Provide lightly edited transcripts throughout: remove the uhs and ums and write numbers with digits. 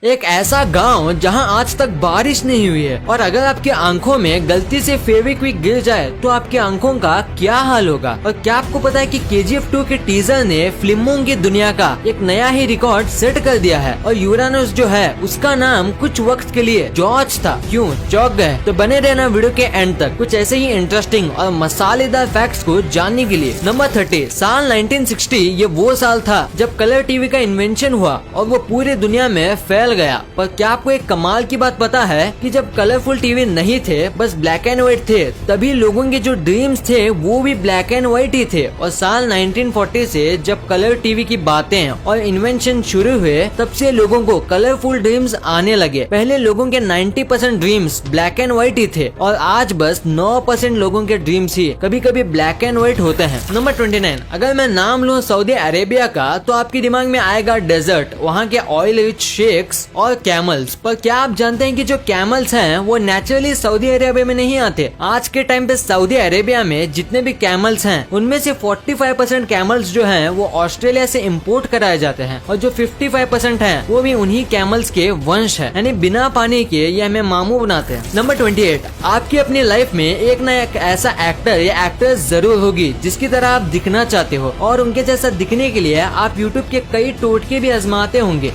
एक ऐसा गांव जहां आज तक बारिश नहीं हुई है और अगर आपकी आंखों में गलती से फेविक्विक गिर जाए तो आपकी आंखों का क्या हाल होगा। और क्या आपको पता है कि KGF 2 के टीजर ने फिल्मों की दुनिया का एक नया ही रिकॉर्ड सेट कर दिया है और यूरानस जो है उसका नाम कुछ वक्त के लिए जॉर्ज था। क्यों चौंक गए? तो बने रहना वीडियो के एंड तक कुछ ऐसे ही इंटरेस्टिंग और मसालेदार फैक्ट्स को जानने के लिए। नंबर 30, साल 1960 ये वो साल था जब कलर टीवी का इन्वेंशन हुआ और वो पूरी दुनिया में फैल गया। पर क्या आपको एक कमाल की बात पता है कि जब कलरफुल टीवी नहीं थे, बस ब्लैक एंड व्हाइट थे, तभी लोगों के जो ड्रीम्स थे वो भी ब्लैक एंड व्हाइट ही थे। और साल 1940 से जब कलर टीवी की बातें और इन्वेंशन शुरू हुए तब से लोगों को कलरफुल ड्रीम्स आने लगे। पहले लोगों के 90% ड्रीम्स ब्लैक एंड व्हाइट ही थे और आज बस 9% लोगों के ड्रीम्स ही कभी कभी ब्लैक एंड व्हाइट होते हैं। नंबर 29, अगर मैं नाम लूँ सऊदी अरेबिया का तो आपके दिमाग में आएगा डेजर्ट, वहाँ के ऑयल रिच शेक्स और कैमल्स। पर क्या आप जानते हैं कि जो कैमल्स हैं वो नेचुरली सऊदी अरेबिया में नहीं आते। आज के टाइम पे सऊदी अरेबिया में जितने भी कैमल्स हैं उनमें से 45% कैमल्स जो हैं वो ऑस्ट्रेलिया से इंपोर्ट कराए जाते हैं और जो 55% हैं वो भी उन्हीं कैमल्स के वंश है, यानी बिना पानी के ये हमें मामू बनाते हैं। नंबर 28, आपकी अपनी लाइफ में एक न एक ऐसा एक्टर या एक्ट्रेस जरूर होगी जिसकी तरह आप दिखना चाहते हो और उनके जैसा दिखने के लिए आप यूट्यूब के कई टोटके भी आजमाते होंगे।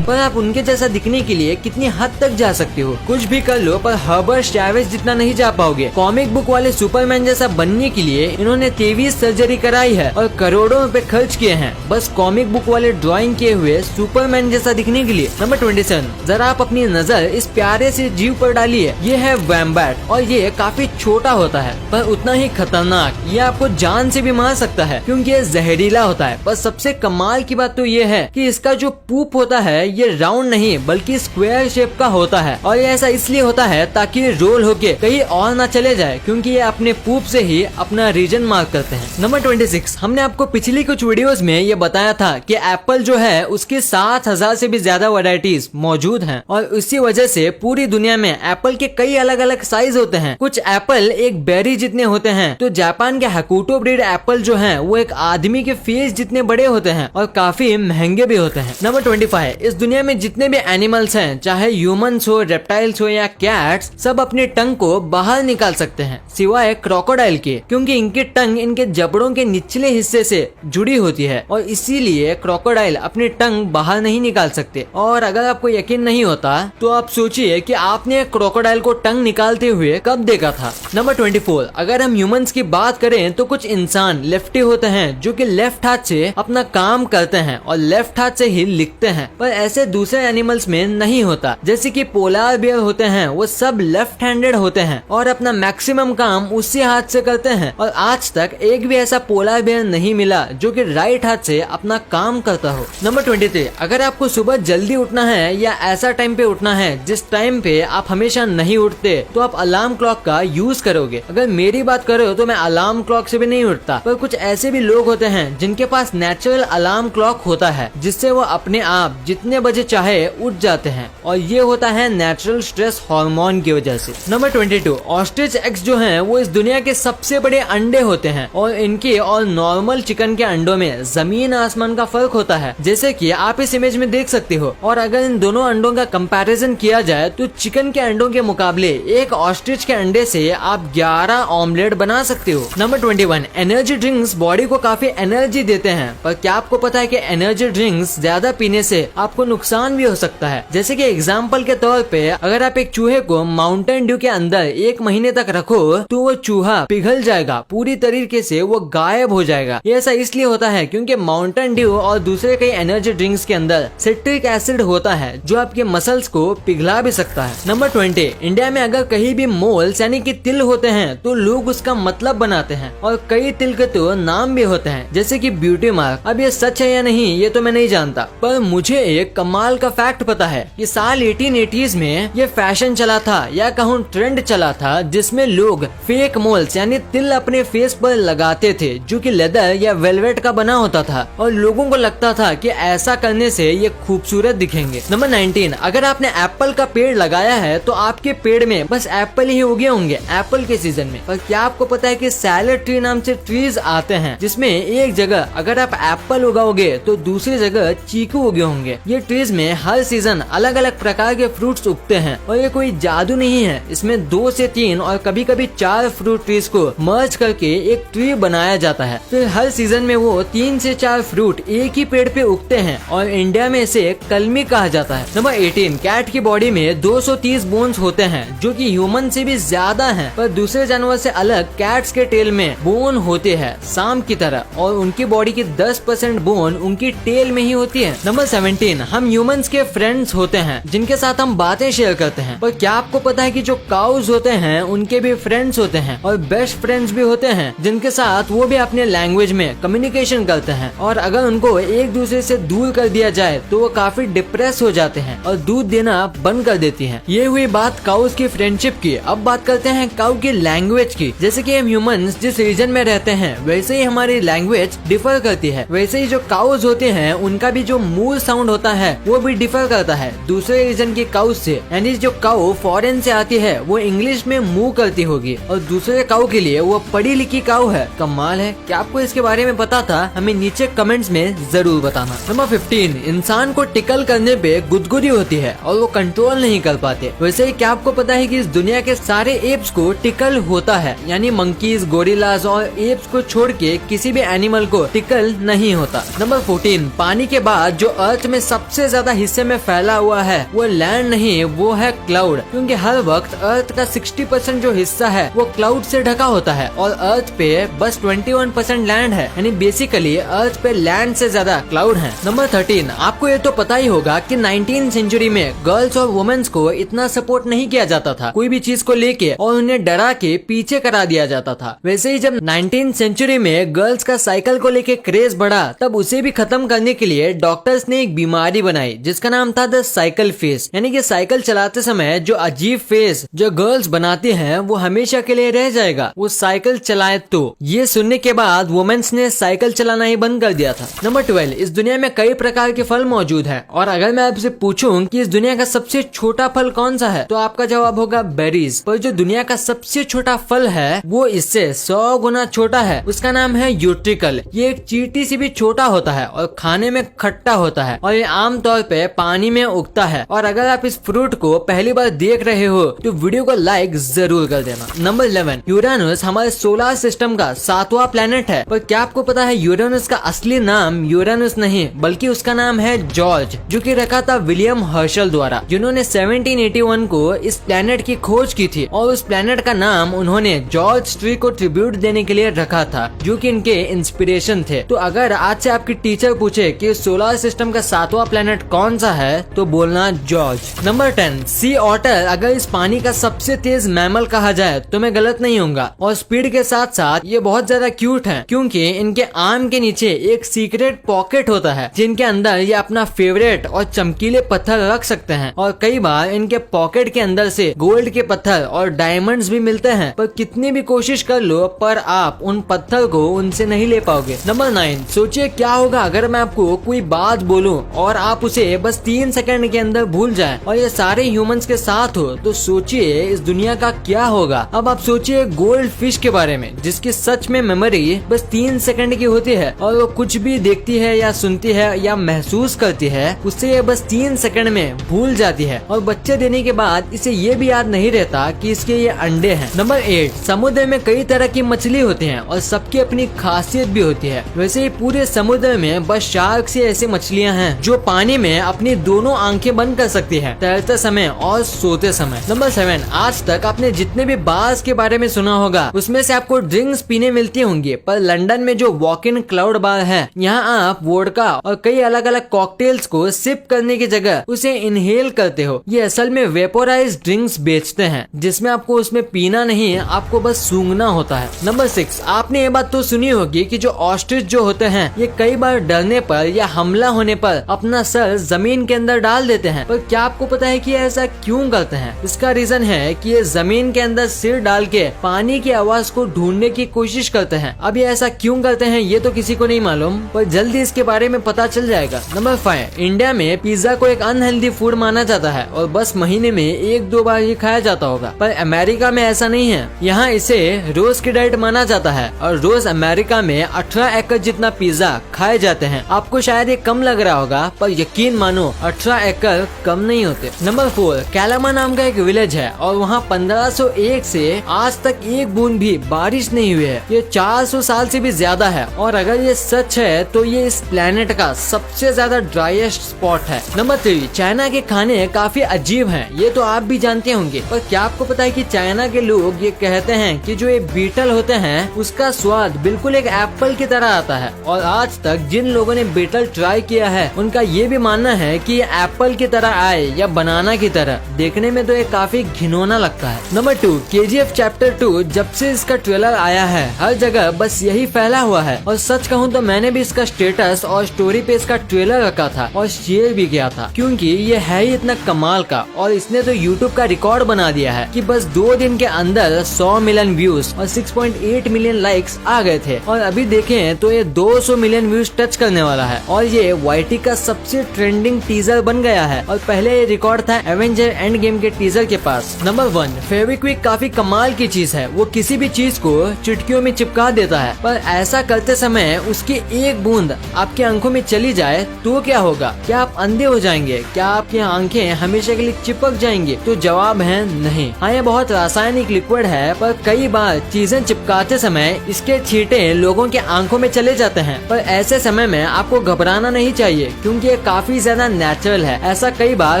पर आप उनके जैसा दिखने के लिए कितनी हद तक जा सकते हो? कुछ भी कर लो पर हर्बर्ट चैवेज जितना नहीं जा पाओगे। कॉमिक बुक वाले सुपरमैन जैसा बनने के लिए इन्होंने 23 सर्जरी कराई है और करोड़ों रुपए खर्च किए हैं बस कॉमिक बुक वाले ड्राइंग किए हुए सुपरमैन जैसा दिखने के लिए। नंबर 27, जरा आप अपनी नजर इस प्यारे से जीव पर डालिए। ये है वैम्बैट और ये काफी छोटा होता है पर उतना ही खतरनाक। ये आपको जान से भी मार सकता है क्योंकि ये जहरीला होता है। पर सबसे कमाल की बात तो ये है कि इसका जो पूप होता है ये राउंड नहीं बल्कि स्क्वायर शेप का होता है और ये ऐसा इसलिए होता है ताकि रोल होके कहीं और ना चले जाए क्योंकि ये अपने पूप से ही अपना रीजन मार्क करते हैं। नंबर 26, हमने आपको पिछली कुछ वीडियोस में ये बताया था कि एप्पल जो है उसके 7000 से भी ज्यादा वैरायटीज मौजूद हैं और इसी वजह से पूरी दुनिया में एप्पल के कई अलग अलग साइज होते हैं। कुछ एप्पल एक बेरी जितने होते हैं तो जापान के हकुटो ब्रीड एप्पल जो है वो एक आदमी के फेस जितने बड़े होते हैं और काफी महंगे भी होते हैं। नंबर 25, इस दुनिया में जितने भी एनिमल्स हैं चाहे ह्यूमंस हो, रेप्टाइल्स हो या कैट्स, सब अपने टंग को बाहर निकाल सकते हैं सिवाय क्रोकोडाइल के क्योंकि इनकी टंग इनके जबड़ों के निचले हिस्से से जुड़ी होती है और इसीलिए क्रोकोडाइल अपनी टंग बाहर नहीं निकाल सकते। और अगर आपको यकीन नहीं होता तो आप सोचिए कि आपने क्रोकोडाइल को टंग निकालते हुए कब देखा था। नंबर 24, अगर हम ह्यूमंस की बात करें तो कुछ इंसान लेफ्टी होते हैं जो कि लेफ्ट हाथ से अपना काम करते हैं और लेफ्ट हाथ से ही लिखते हैं। पर ऐसे दूसरे एनिमल्स में नहीं होता। जैसे कि पोलार बियर होते हैं वो सब लेफ्ट हैंडेड होते हैं और अपना मैक्सिमम काम उसी हाथ से करते हैं और आज तक एक भी ऐसा पोलार बियर नहीं मिला जो कि राइट हाथ से अपना काम करता हो। नंबर 23, अगर आपको सुबह जल्दी उठना है या ऐसा टाइम पे उठना है जिस टाइम पे आप हमेशा नहीं उठते तो आप अलार्म क्लॉक का यूज करोगे। अगर मेरी बात करो तो मैं अलार्म क्लॉक से भी नहीं उठता। पर कुछ ऐसे भी लोग होते हैं जिनके पास नेचुरल अलार्म क्लॉक होता है जिससे वो अपने आप जितने बजे चाहे उठ जाते हैं और ये होता है नेचुरल स्ट्रेस हार्मोन की वजह से। नंबर 22, ऑस्ट्रिच एग्स जो हैं वो इस दुनिया के सबसे बड़े अंडे होते हैं और इनके और नॉर्मल चिकन के अंडों में जमीन आसमान का फर्क होता है जैसे कि आप इस इमेज में देख सकते हो। और अगर इन दोनों अंडों का कंपैरिजन किया जाए तो चिकन के अंडों के मुकाबले एक ऑस्ट्रिच के अंडे से आप 11 ऑमलेट बना सकते हो। नंबर 21, एनर्जी ड्रिंक्स बॉडी को काफी एनर्जी देते हैं पर क्या आपको पता है कि एनर्जी ड्रिंक्स ज्यादा पीने से आपको नुकसान भी हो सकता है। जैसे कि एग्जाम्पल के तौर पे अगर आप एक चूहे को माउंटेन ड्यू के अंदर 1 महीने तक रखो तो वो चूहा पिघल जाएगा, पूरी तरीके से वो गायब हो जाएगा। ये ऐसा इसलिए होता है क्योंकि माउंटेन ड्यू और दूसरे कई एनर्जी ड्रिंक्स के अंदर सिट्रिक एसिड होता है जो आपके मसल्स को पिघला भी सकता है। नंबर 20, इंडिया में अगर कहीं भी मोल्स यानी कि तिल होते हैं तो लोग उसका मतलब बनाते हैं और कई तिल के तो नाम भी होते हैं जैसे कि ब्यूटी मार्क। अब ये सच है या नहीं ये तो मैं नहीं जानता पर मुझे एक कमाल का फैक्ट पता है कि साल 1880s में ये फैशन चला था या कहूँ ट्रेंड चला था जिसमें लोग फेक मोल्स यानी तिल अपने फेस पर लगाते थे जो कि लेदर या वेलवेट का बना होता था और लोगों को लगता था कि ऐसा करने से ये खूबसूरत दिखेंगे। नंबर 19, अगर आपने एप्पल का पेड़ लगाया है तो आपके पेड़ में बस एप्पल ही उगे होंगे एप्पल के सीजन में। पर क्या आपको पता है कि सैलेड ट्री नाम से ट्रीज आते हैं जिसमें एक जगह अगर आप एप्पल उगाओगे तो दूसरी जगह चीकू उगे होंगे। ये ट्रीज में हर सीजन अलग अलग प्रकार के फ्रूट्स उगते हैं और ये कोई जादू नहीं है। इसमें 2 से 3 और कभी कभी 4 फ्रूट ट्रीज को मर्ज करके एक ट्री बनाया जाता है। फिर हर सीजन में वो 3 से 4 फ्रूट एक ही पेड़ पे उगते हैं और इंडिया में इसे कलमी कहा जाता है। नंबर 18, कैट की बॉडी में 230 बोन्स होते हैं जो कि ह्यूमन से भी ज्यादा हैं, पर दूसरे जानवर से अलग कैट्स के टेल में बोन होते हैं सांप की तरह और उनकी बॉडी की 10% बोन उनकी टेल में ही होती है। नंबर 17, हम ह्यूमंस के फ्रेंड्स होते हैं जिनके साथ हम बातें शेयर करते हैं, पर क्या आपको पता है कि जो काउज होते हैं उनके भी फ्रेंड्स होते हैं और बेस्ट फ्रेंड्स भी होते हैं जिनके साथ वो भी अपने लैंग्वेज में कम्युनिकेशन करते हैं और अगर उनको एक दूसरे से दूर कर दिया जाए तो वो काफी डिप्रेस हो जाते हैं और दूध देना बंद कर देती हैं। ये हुई बात काउज की फ्रेंडशिप की। अब बात करते हैं काउ की लैंग्वेज की। जैसे कि हम ह्यूमंस जिस रीजन में रहते हैं वैसे ही हमारी लैंग्वेज डिफर करती है, वैसे ही जो काउज होते हैं उनका भी जो मूल साउंड होता है वो भी डिफर करता है दूसरे रीजन की काउ से। यानी जो काउ फॉरेन से आती है वो इंग्लिश में मूव करती होगी और दूसरे काउ के लिए वो पढ़ी लिखी काउ है। कमाल है। क्या आपको इसके बारे में पता था? हमें नीचे कमेंट्स में जरूर बताना। नंबर 15, इंसान को टिकल करने पे गुदगुदी होती है और वो कंट्रोल नहीं कर पाते। वैसे ही क्या आपको पता है कि इस दुनिया के सारे एप्स को टिकल होता है, यानी मंकीज, गोरिल्लाज और एप्स को छोड़ के किसी भी एनिमल को टिकल नहीं होता। नंबर 14, पानी के बाद जो अर्थ में सबसे ज्यादा हिस्से में फैला हुआ है वो लैंड नहीं, वो है क्लाउड, क्योंकि हर वक्त अर्थ का 60% जो हिस्सा है वो क्लाउड से ढका होता है और अर्थ पे बस 21% लैंड है, यानी बेसिकली अर्थ पे लैंड से ज्यादा क्लाउड है। नंबर 13, आपको ये तो पता ही होगा कि 19वीं सेंचुरी में गर्ल्स और वुमेन्स को इतना सपोर्ट नहीं किया जाता था कोई भी चीज को लेके और उन्हें डरा के पीछे करा दिया जाता था। वैसे ही जब 19वीं सेंचुरी में गर्ल्स का साइकिल को लेके क्रेज बढ़ा तब उसे भी खत्म करने के लिए डॉक्टर्स ने एक बीमारी बनाई जिसका नाम था द साइकिल फेस, यानी कि साइकिल चलाते समय जो अजीब फेस जो गर्ल्स बनाती हैं वो हमेशा के लिए रह जाएगा वो साइकिल चलाए तो। ये सुनने के बाद वुमेन्स ने साइकिल चलाना ही बंद कर दिया था। नंबर 12, इस दुनिया में कई प्रकार के फल मौजूद हैं और अगर मैं आपसे पूछूं कि इस दुनिया का सबसे छोटा फल कौन सा है तो आपका जवाब होगा बेरीज। पर जो दुनिया का सबसे छोटा फल है वो इससे 100 गुना छोटा है, उसका नाम है यूट्रिकल। ये एक चींटी से भी छोटा होता है और खाने में खट्टा होता है और ये आमतौर पे पानी में उगता है। और अगर आप इस फ्रूट को पहली बार देख रहे हो तो वीडियो को लाइक जरूर कर देना। नंबर 11, यूरेनस हमारे सोलर सिस्टम का 7वां प्लेनेट है, पर क्या आपको पता है यूरेनस का असली नाम यूरेनस नहीं बल्कि उसका नाम है जॉर्ज, जो कि रखा था विलियम हर्शल द्वारा, जिन्होंने 1781 को इस प्लेनेट की खोज की थी और उस प्लेनेट का नाम उन्होंने जॉर्ज ट्री को ट्रिब्यूट देने के लिए रखा था जो कि इनके इंस्पिरेशन थे। तो अगर आज से आपकी टीचर पूछे कि सोलर सिस्टम का 7वां प्लेनेट कौन सा है तो बोलना जॉर्ज। नंबर 10, सी ऑटर अगर इस पानी का सबसे तेज मैमल कहा जाए तो मैं गलत नहीं होऊंगा और स्पीड के साथ साथ ये बहुत ज्यादा क्यूट है क्योंकि इनके आर्म के नीचे एक सीक्रेट पॉकेट होता है जिनके अंदर ये अपना फेवरेट और चमकीले पत्थर रख सकते हैं और कई बार इनके पॉकेट के अंदर से गोल्ड के पत्थर और डायमंड्स भी मिलते हैं, पर कितनी भी कोशिश कर लो पर आप उन पत्थर को उनसे नहीं ले पाओगे। नंबर 9, सोचिए क्या होगा अगर मैं आपको कोई बात बोलूं और आप उसे बस 3 सेकंड के अंदर भूल जाएं और ये सारे ह्यूमंस के साथ हो तो सोचिए इस दुनिया का क्या होगा। अब आप सोचिए गोल्ड फिश के बारे में जिसकी सच में मेमोरी बस 3 सेकंड की होती है और वो कुछ भी देखती है या सुनती है या महसूस करती है उससे ये बस 3 सेकंड में भूल जाती है और बच्चे देने के बाद इसे ये भी याद नहीं रहता कि इसके ये अंडे हैं। नंबर 8, समुद्र में कई तरह की मछली होती हैं और सबकी अपनी खासियत भी होती है। वैसे ही पूरे समुद्र में बस शार्क से ऐसी मछलियां हैं जो पानी में अपनी दोनों आंखें बंद कर सकती है तैरते समय और सोते समय। नंबर 7, आज तक आपने जितने भी बार्स के बारे में सुना होगा उसमें से आपको ड्रिंक्स पीने मिलती होंगी, पर लंदन में जो वॉक इन क्लाउड बार है यहाँ आप वोडका और कई अलग अलग कॉकटेल्स को सिप करने की जगह उसे इनहेल करते हो। ये असल में वेपोराइज ड्रिंक्स बेचते हैं जिसमें आपको उसमें पीना नहीं आपको बस सूंघना होता है। नंबर 6, आपने ये बात तो सुनी होगी कि जो ऑस्ट्रिच जो होते हैं ये कई बार डरने पर या हमला होने पर अपना सर जमीन के अंदर डाल देते हैं, पर क्या आपको पता है कि ऐसा क्यों करते हैं? इसका रीजन है कि ये जमीन के अंदर सिर डाल के पानी की आवाज को ढूंढने की कोशिश करते हैं। अब ये ऐसा क्यों करते हैं ये तो किसी को नहीं मालूम, पर जल्दी इसके बारे में पता चल जाएगा। नंबर 5, इंडिया में पिज्जा को एक अनहेल्दी फूड माना जाता है और बस महीने में 1-2 बार ये खाया जाता होगा, पर अमेरिका में ऐसा नहीं है। यहाँ इसे रोज की डाइट माना जाता है और रोज अमेरिका में 18 एकड़ जितना पिज्जा खाए जाते हैं। आपको शायद ये कम लग रहा होगा पर यकीन मानो 18 एकड़ कम नहीं होते। नंबर 4, कैलामा नाम का एक विलेज है और वहाँ 1501 से आज तक एक बूंद भी बारिश नहीं हुई है। ये 400 साल से भी ज्यादा है और अगर ये सच है तो ये इस प्लेनेट का सबसे ज्यादा ड्राइएस्ट स्पॉट है। नंबर 3, चाइना के खाने काफी अजीब हैं, ये तो आप भी जानते होंगे, पर क्या आपको पता है कि चाइना के लोग ये कहते हैं कि जो ये बीटल होते हैं उसका स्वाद बिल्कुल एक एप्पल की तरह आता है। और आज तक जिन लोगों ने बीटल ट्राई किया है उनका ये भी मानना है कि ये एप्पल की तरह आए या बनाना की तरह। देखने में तो ये काफी घिनौना लगता है। नंबर 2, KGF चैप्टर 2 जब से इसका ट्रेलर आया है हर जगह बस यही फैला हुआ है और सच कहूँ तो मैंने भी इसका स्टेटस और स्टोरी पे इसका ट्रेलर रखा था और शेयर भी किया था, क्योंकि ये है ही इतना कमाल का और इसने तो YouTube का रिकॉर्ड बना दिया है कि बस 2 दिन के अंदर 100 मिलियन व्यूज और 6.8 मिलियन लाइक्स आ गए थे और अभी देखें तो ये 200 मिलियन व्यूज टच करने वाला है और ये YT का सबसे ट्रेंडिंग टीजर बन गया है और पहले ये रिकॉर्ड था एवेंजर एंड गेम के टीजर के पास। नंबर 1, फेविक्विक काफी कमाल की चीज है, वो किसी भी चीज को चुटकियों में चिपका देता है, पर ऐसा करते समय उसकी एक बूंद आपकी आंखों में चली जाए तो क्या होगा? क्या आप अंधे हो जाएंगे? क्या आपकी आंखें हमेशा के लिए चिपक जाएंगी? तो जवाब है नहीं। हाँ, ये बहुत रासायनिक लिक्विड है, पर कई बार चीजें चिपकाते समय इसके छींटे लोगों के आंखों में चले जाते हैं, पर ऐसे समय में आपको घबराना नहीं चाहिए क्योंकि ये काफी ज्यादा नेचुरल है। ऐसा कई बार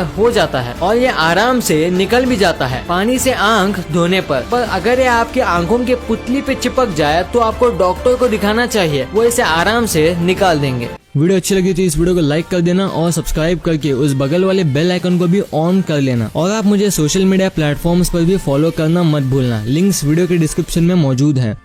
हो जाता है और ये आराम से निकल भी जाता है पानी से आंख धोने पर अगर ये आपकी आंखों के पुतली पे चिपक जाए तो आपको डॉक्टर को दिखाना चाहिए, वो इसे आराम से निकाल देंगे। वीडियो अच्छी लगी तो इस वीडियो को लाइक कर देना और सब्सक्राइब करके उस बगल वाले बेल आइकन को भी ऑन कर लेना और आप मुझे सोशल मीडिया प्लेटफॉर्म्स पर भी फॉलो करना मत भूलना। लिंक्स वीडियो के डिस्क्रिप्शन में मौजूद हैं।